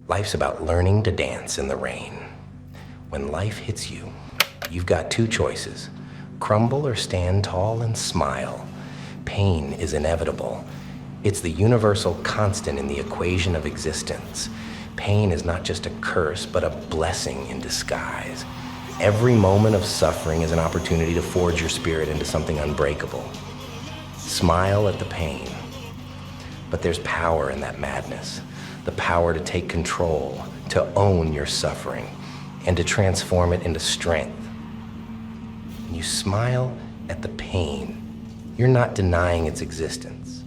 Life's about learning to dance in the rain. When life hits you, you've got two choices: crumble or stand tall and smile. Pain is inevitable. It's the universal constant in the equation of existence. Pain is not just a curse, but a blessing in disguise. Every moment of suffering is an opportunity to forge your spirit into something unbreakable. Smile at the pain. But there's power in that madness. The power to take control, to own your suffering, and to transform it into strength. When you smile at the pain, you're not denying its existence.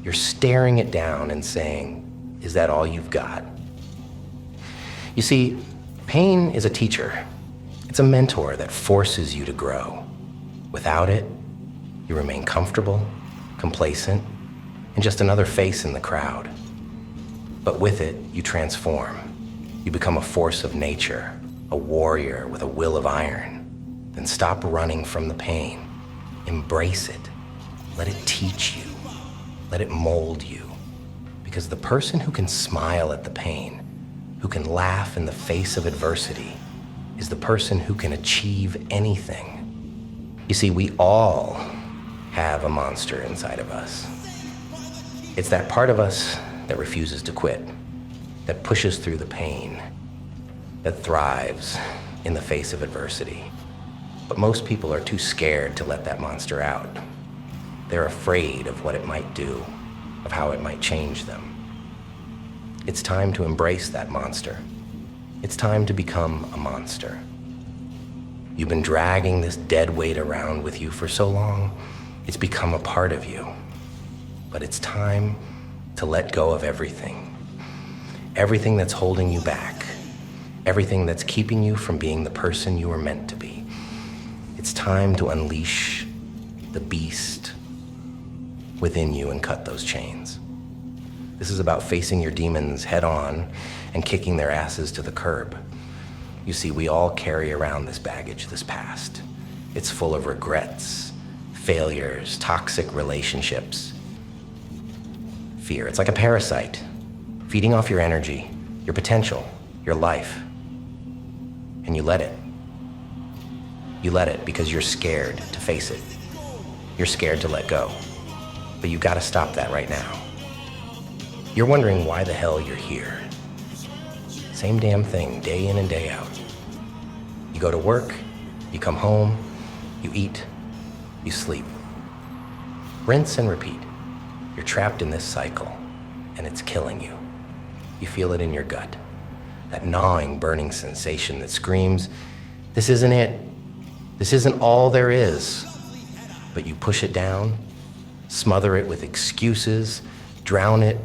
You're staring it down and saying, "Is that all you've got?" You see, pain is a teacher. It's a mentor that forces you to grow. Without it, you remain comfortable, complacent, and just another face in the crowd. But with it, you transform. You become a force of nature, a warrior with a will of iron. Then stop running from the pain. Embrace it. Let it teach you. Let it mold you. Because the person who can smile at the pain, who can laugh in the face of adversity, is the person who can achieve anything. You see, we all have a monster inside of us. It's that part of us that refuses to quit, that pushes through the pain, that thrives in the face of adversity. But most people are too scared to let that monster out. They're afraid of what it might do, of how it might change them. It's time to embrace that monster. It's time to become a monster. You've been dragging this dead weight around with you for so long, it's become a part of you. But it's time to let go of everything. Everything that's holding you back. Everything that's keeping you from being the person you were meant to be. It's time to unleash the beast within you and cut those chains. This is about facing your demons head on and kicking their asses to the curb. You see, we all carry around this baggage, this past. It's full of regrets, failures, toxic relationships, fear. It's like a parasite, feeding off your energy, your potential, your life. And you let it. You let it because you're scared to face it. You're scared to let go. But you gotta stop that right now. You're wondering why the hell you're here. Same damn thing, day in and day out. You go to work, you come home, you eat, you sleep. Rinse and repeat. You're trapped in this cycle, and it's killing you. You feel it in your gut. That gnawing, burning sensation that screams, "This isn't it. This isn't all there is." But you push it down, smother it with excuses, drown it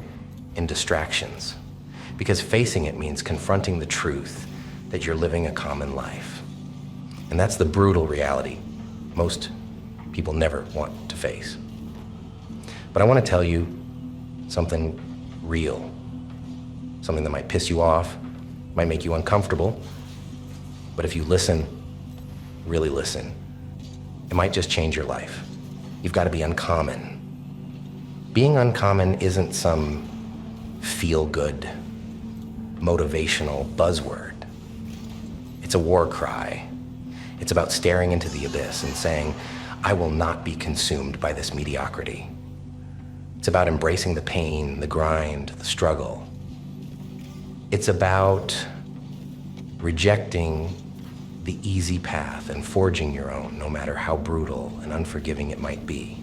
in distractions. Because facing it means confronting the truth that you're living a common life. And that's the brutal reality most people never want to face. But I want to tell you something real, something that might piss you off, might make you uncomfortable, but if you listen, really listen, it might just change your life. You've got to be uncommon. Being uncommon isn't some feel-good, motivational buzzword. It's a war cry. It's about staring into the abyss and saying, "I will not be consumed by this mediocrity." It's about embracing the pain, the grind, the struggle. It's about rejecting the easy path and forging your own, no matter how brutal and unforgiving it might be.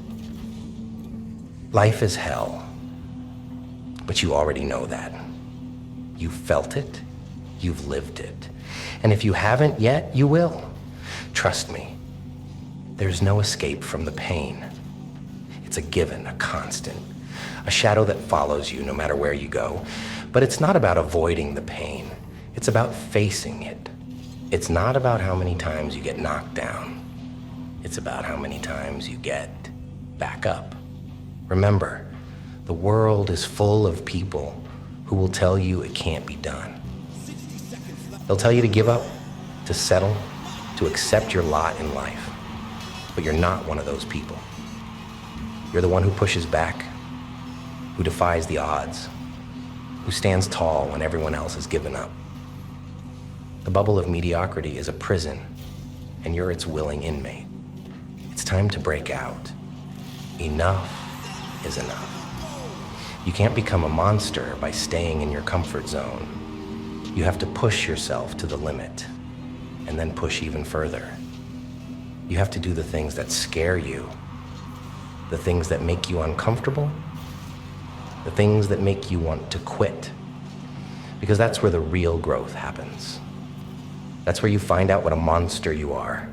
Life is hell, but you already know that. You've felt it, you've lived it. And if you haven't yet, you will. Trust me, there's no escape from the pain. It's a given, a constant, a shadow that follows you no matter where you go. But it's not about avoiding the pain. It's about facing it. It's not about how many times you get knocked down. It's about how many times you get back up. Remember, the world is full of people who will tell you it can't be done. They'll tell you to give up, to settle, to accept your lot in life. But you're not one of those people. You're the one who pushes back, who defies the odds, who stands tall when everyone else has given up. The bubble of mediocrity is a prison, and you're its willing inmate. It's time to break out. Enough is enough. You can't become a monster by staying in your comfort zone. You have to push yourself to the limit, and then push even further. You have to do the things that scare you, the things that make you uncomfortable, the things that make you want to quit, because that's where the real growth happens. That's where you find out what a monster you are.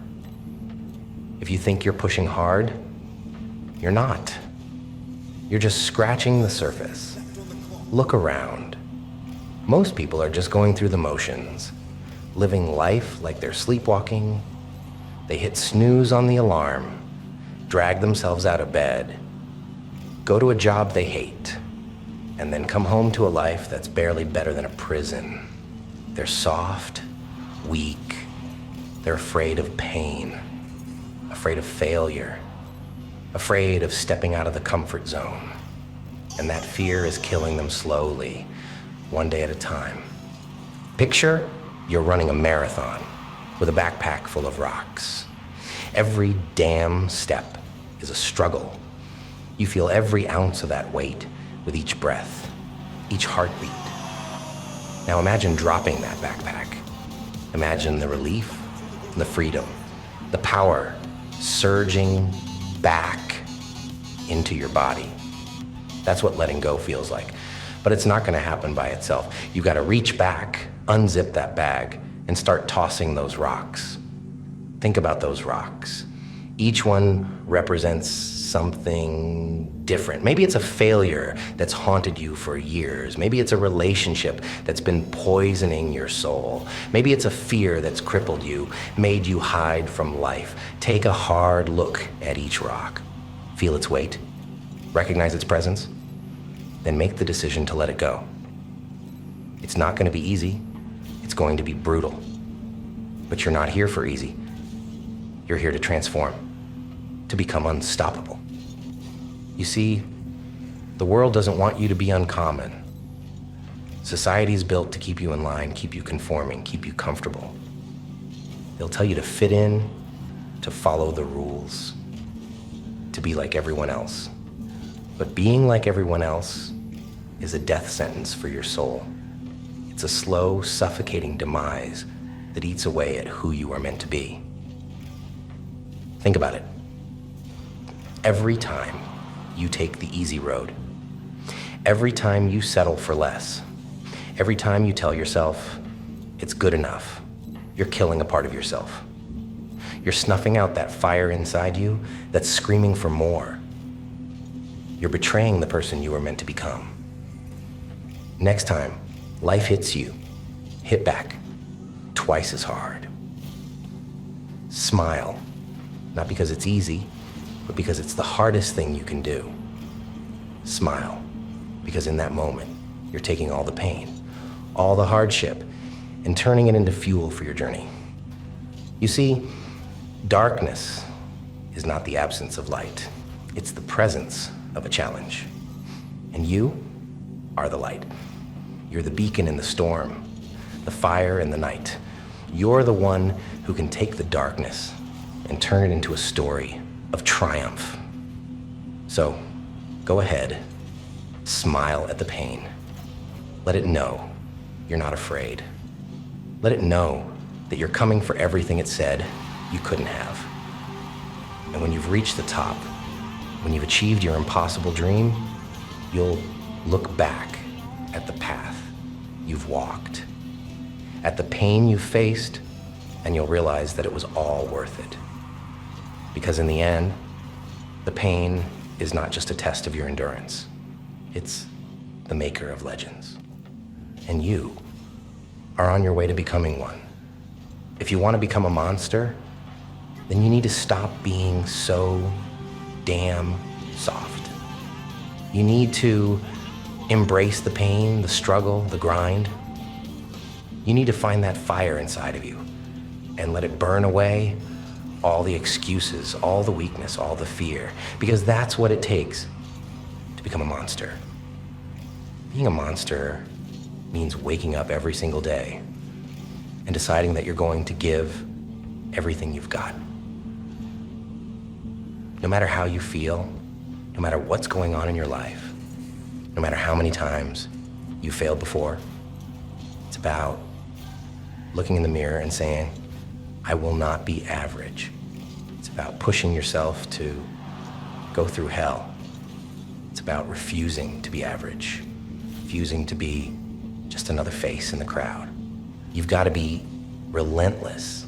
If you think you're pushing hard, you're not. You're just scratching the surface. Look around. Most people are just going through the motions, living life like they're sleepwalking. They hit snooze on the alarm, drag themselves out of bed, go to a job they hate, and then come home to a life that's barely better than a prison. They're soft, weak. They're afraid of pain, afraid of failure, afraid of stepping out of the comfort zone. And that fear is killing them slowly, one day at a time. Picture you're running a marathon with a backpack full of rocks. Every damn step is a struggle. You feel every ounce of that weight with each breath, each heartbeat. Now imagine dropping that backpack. Imagine the relief, the freedom, the power surging back into your body. That's what letting go feels like. But it's not gonna happen by itself. You've gotta reach back, unzip that bag, and start tossing those rocks. Think about those rocks. Each one represents something different. Maybe it's a failure that's haunted you for years. Maybe it's a relationship that's been poisoning your soul. Maybe it's a fear that's crippled you, made you hide from life. Take a hard look at each rock. Feel its weight. Recognize its presence. Then make the decision to let it go. It's not going to be easy. It's going to be brutal. But you're not here for easy. You're here to transform, to become unstoppable. You see, the world doesn't want you to be uncommon. Society's built to keep you in line, keep you conforming, keep you comfortable. They'll tell you to fit in, to follow the rules, to be like everyone else. But being like everyone else is a death sentence for your soul. It's a slow, suffocating demise that eats away at who you are meant to be. Think about it. Every time you take the easy road, every time you settle for less, every time you tell yourself it's good enough, you're killing a part of yourself. You're snuffing out that fire inside you that's screaming for more. You're betraying the person you were meant to become. Next time life hits you, hit back twice as hard. Smile, not because it's easy, but because it's the hardest thing you can do. Smile, because in that moment, you're taking all the pain, all the hardship, and turning it into fuel for your journey. You see, darkness is not the absence of light. It's the presence of a challenge. And you are the light. You're the beacon in the storm, the fire in the night. You're the one who can take the darkness and turn it into a story of triumph. So, go ahead, smile at the pain. Let it know you're not afraid. Let it know that you're coming for everything it said you couldn't have. And when you've reached the top, when you've achieved your impossible dream, you'll look back at the path you've walked, at the pain you faced, and you'll realize that it was all worth it. Because in the end, the pain is not just a test of your endurance. It's the maker of legends. And you are on your way to becoming one. If you want to become a monster, then you need to stop being so damn soft. You need to embrace the pain, the struggle, the grind. You need to find that fire inside of you and let it burn away all the excuses, all the weakness, all the fear, because that's what it takes to become a monster. Being a monster means waking up every single day and deciding that you're going to give everything you've got. No matter how you feel, no matter what's going on in your life, no matter how many times you failed before, it's about looking in the mirror and saying, I will not be average. It's about pushing yourself to go through hell. It's about refusing to be average, refusing to be just another face in the crowd. You've got to be relentless.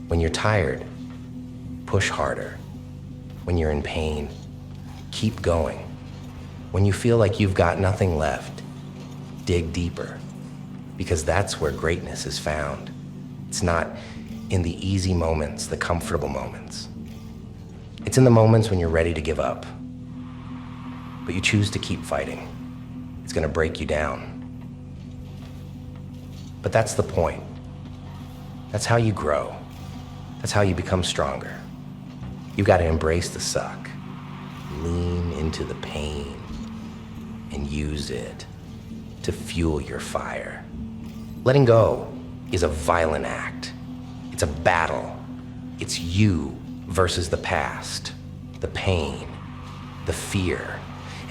When you're tired, push harder. When you're in pain, keep going. When you feel like you've got nothing left, dig deeper, because that's where greatness is found. It's not in the easy moments, the comfortable moments. It's in the moments when you're ready to give up, but you choose to keep fighting. It's gonna break you down. But that's the point. That's how you grow. That's how you become stronger. You've got to embrace the suck, lean into the pain, and use it to fuel your fire. Letting go is a violent act. It's a battle. It's you versus the past, the pain, the fear.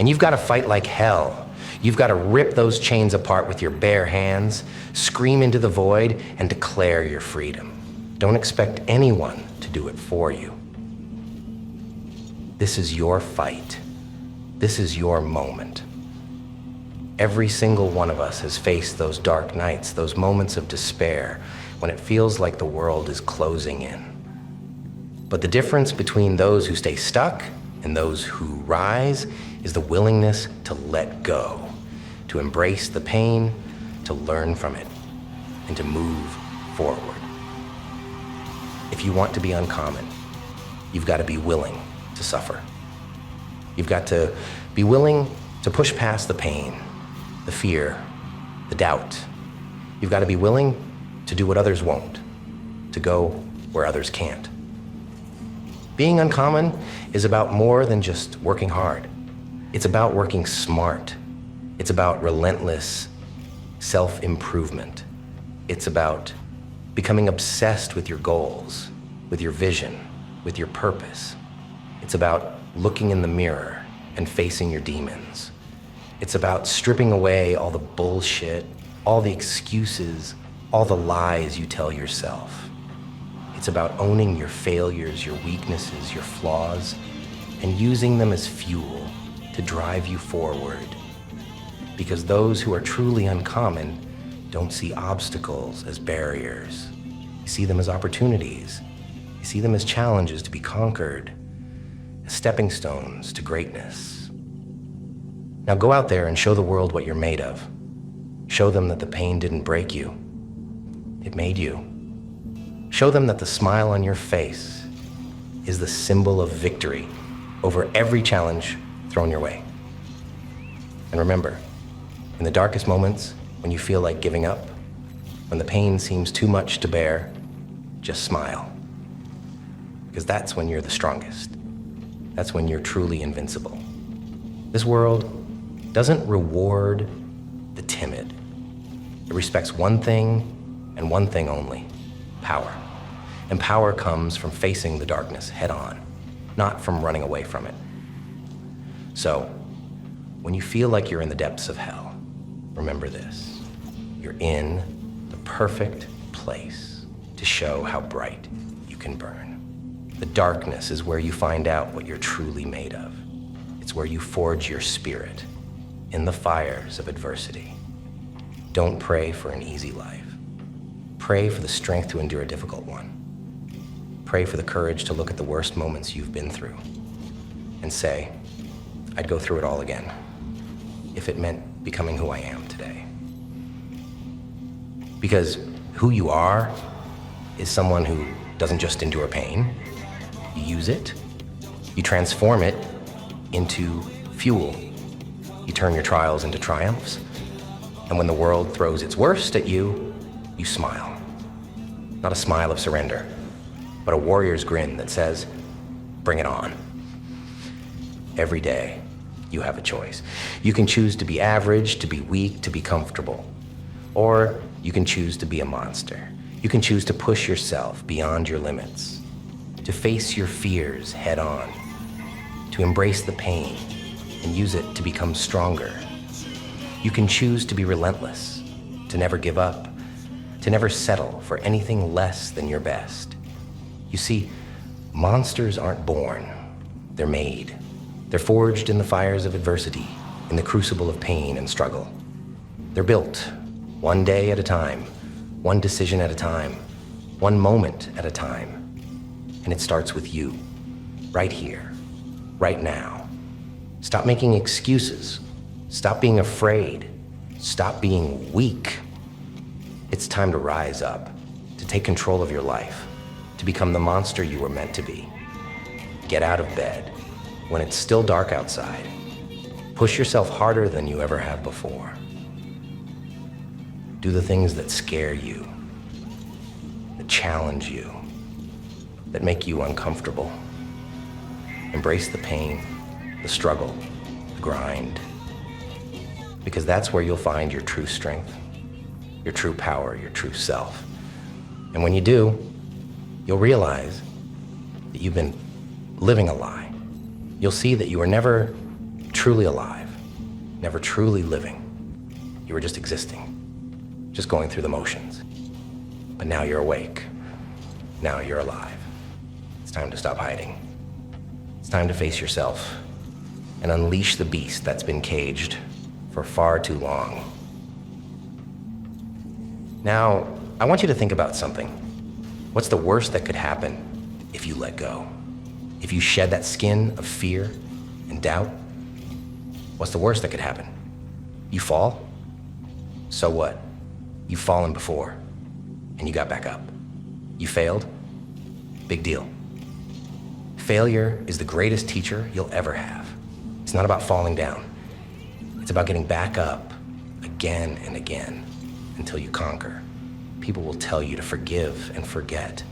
And you've got to fight like hell. You've got to rip those chains apart with your bare hands, scream into the void, and declare your freedom. Don't expect anyone to do it for you. This is your fight. This is your moment. Every single one of us has faced those dark nights, those moments of despair, when it feels like the world is closing in. But the difference between those who stay stuck and those who rise is the willingness to let go, to embrace the pain, to learn from it, and to move forward. If you want to be uncommon, you've got to be willing to suffer. You've got to be willing to push past the pain, the fear, the doubt. You've got to be willing to do what others won't, to go where others can't. Being uncommon is about more than just working hard. It's about working smart. It's about relentless self-improvement. It's about becoming obsessed with your goals, with your vision, with your purpose. It's about looking in the mirror and facing your demons. It's about stripping away all the bullshit, all the excuses, all the lies you tell yourself. It's about owning your failures, your weaknesses, your flaws, and using them as fuel to drive you forward. Because those who are truly uncommon don't see obstacles as barriers. You see them as opportunities. You see them as challenges to be conquered, as stepping stones to greatness. Now go out there and show the world what you're made of. Show them that the pain didn't break you. It made you. Show them that the smile on your face is the symbol of victory over every challenge thrown your way. And remember, in the darkest moments, when you feel like giving up, when the pain seems too much to bear, just smile. Because that's when you're the strongest. That's when you're truly invincible. This world doesn't reward the timid. It respects one thing and one thing only: power. And power comes from facing the darkness head on, not from running away from it. So, when you feel like you're in the depths of hell, remember this: you're in the perfect place to show how bright you can burn. The darkness is where you find out what you're truly made of. It's where you forge your spirit in the fires of adversity. Don't pray for an easy life. Pray for the strength to endure a difficult one. Pray for the courage to look at the worst moments you've been through and say, I'd go through it all again if it meant becoming who I am today. Because who you are is someone who doesn't just endure pain. You use it, you transform it into fuel. You turn your trials into triumphs. And when the world throws its worst at you, you smile. Not a smile of surrender, but a warrior's grin that says, bring it on. Every day, you have a choice. You can choose to be average, to be weak, to be comfortable. Or you can choose to be a monster. You can choose to push yourself beyond your limits, to face your fears head on, to embrace the pain and use it to become stronger. You can choose to be relentless, to never give up, to never settle for anything less than your best. You see, monsters aren't born, they're made. They're forged in the fires of adversity, in the crucible of pain and struggle. They're built, one day at a time, one decision at a time, one moment at a time. And it starts with you, right here, right now. Stop making excuses. Stop being afraid. Stop being weak. It's time to rise up, to take control of your life, to become the monster you were meant to be. Get out of bed when it's still dark outside. Push yourself harder than you ever have before. Do the things that scare you, that challenge you, that make you uncomfortable. Embrace the pain, the struggle, the grind, because that's where you'll find your true strength, your true power, your true self. And when you do, you'll realize that you've been living a lie. You'll see that you were never truly alive, never truly living. You were just existing, just going through the motions. But now you're awake. Now you're alive. It's time to stop hiding. It's time to face yourself and unleash the beast that's been caged for far too long. Now, I want you to think about something. What's the worst that could happen if you let go? If you shed that skin of fear and doubt? What's the worst that could happen? You fall? So what? You've fallen before, and you got back up. You failed? Big deal. Failure is the greatest teacher you'll ever have. It's not about falling down. It's about getting back up again and again until you conquer. People will tell you to forgive and forget.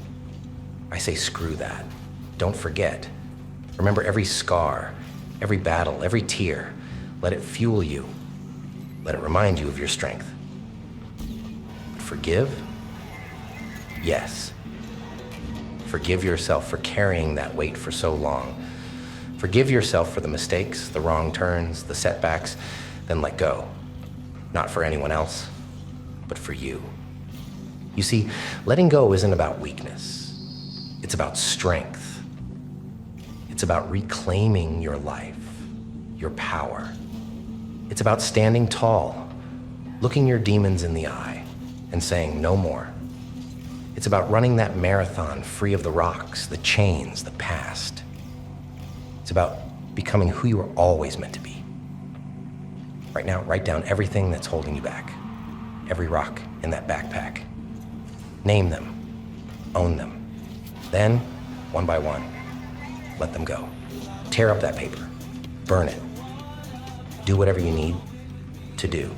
I say screw that. Don't forget. Remember every scar, every battle, every tear. Let it fuel you. Let it remind you of your strength. Forgive? Yes. Forgive yourself for carrying that weight for so long. Forgive yourself for the mistakes, the wrong turns, the setbacks, then let go. Not for anyone else, but for you. You see, letting go isn't about weakness. It's about strength. It's about reclaiming your life, your power. It's about standing tall, looking your demons in the eye, and saying no more. It's about running that marathon free of the rocks, the chains, the past. It's about becoming who you were always meant to be. Right now, write down everything that's holding you back, every rock in that backpack. Name them, own them. Then, one by one, let them go. Tear up that paper, burn it. Do whatever you need to do.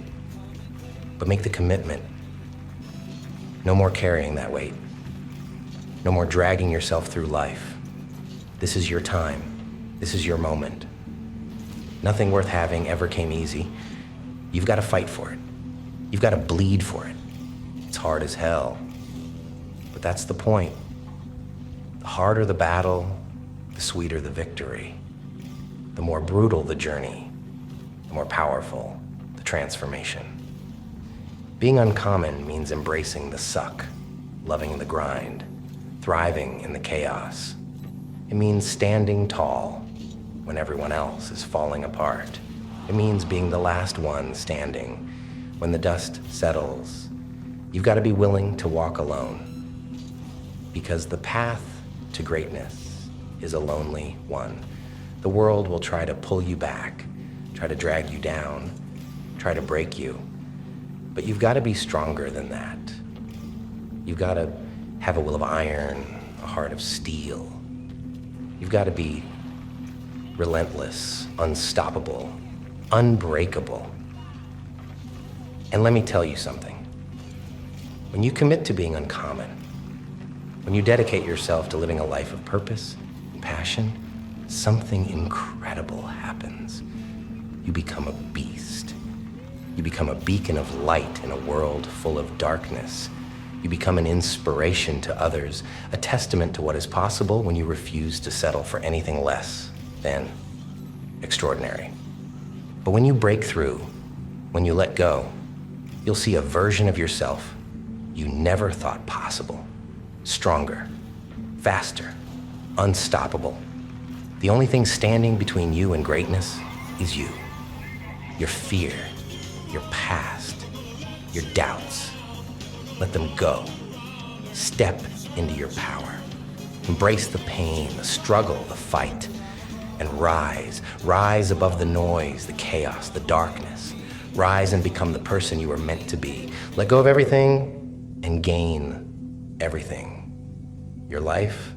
But make the commitment. No more carrying that weight. No more dragging yourself through life. This is your time. This is your moment. Nothing worth having ever came easy. You've got to fight for it. You've got to bleed for it. It's hard as hell. But that's the point. The harder the battle, the sweeter the victory. The more brutal the journey, the more powerful the transformation. Being uncommon means embracing the suck, loving the grind, thriving in the chaos. It means standing tall when everyone else is falling apart. It means being the last one standing when the dust settles. You've got to be willing to walk alone, because the path to greatness is a lonely one. The world will try to pull you back, try to drag you down, try to break you. But you've got to be stronger than that. You've got to have a will of iron, a heart of steel. You've got to be relentless, unstoppable, unbreakable. And let me tell you something. When you commit to being uncommon, when you dedicate yourself to living a life of purpose and passion, something incredible happens. You become a beast. You become a beacon of light in a world full of darkness. You become an inspiration to others, a testament to what is possible when you refuse to settle for anything less than extraordinary. But when you break through, when you let go, you'll see a version of yourself you never thought possible. Stronger, faster, unstoppable. The only thing standing between you and greatness is you. Your fear, your past, your doubts. Let them go. Step into your power. Embrace the pain, the struggle, the fight, and rise. Rise above the noise, the chaos, the darkness. Rise and become the person you were meant to be. Let go of everything and gain everything. Your life,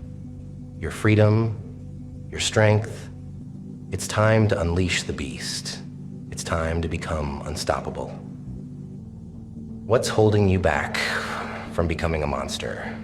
your freedom, your strength. It's time to unleash the beast. It's time to become unstoppable. What's holding you back from becoming a monster?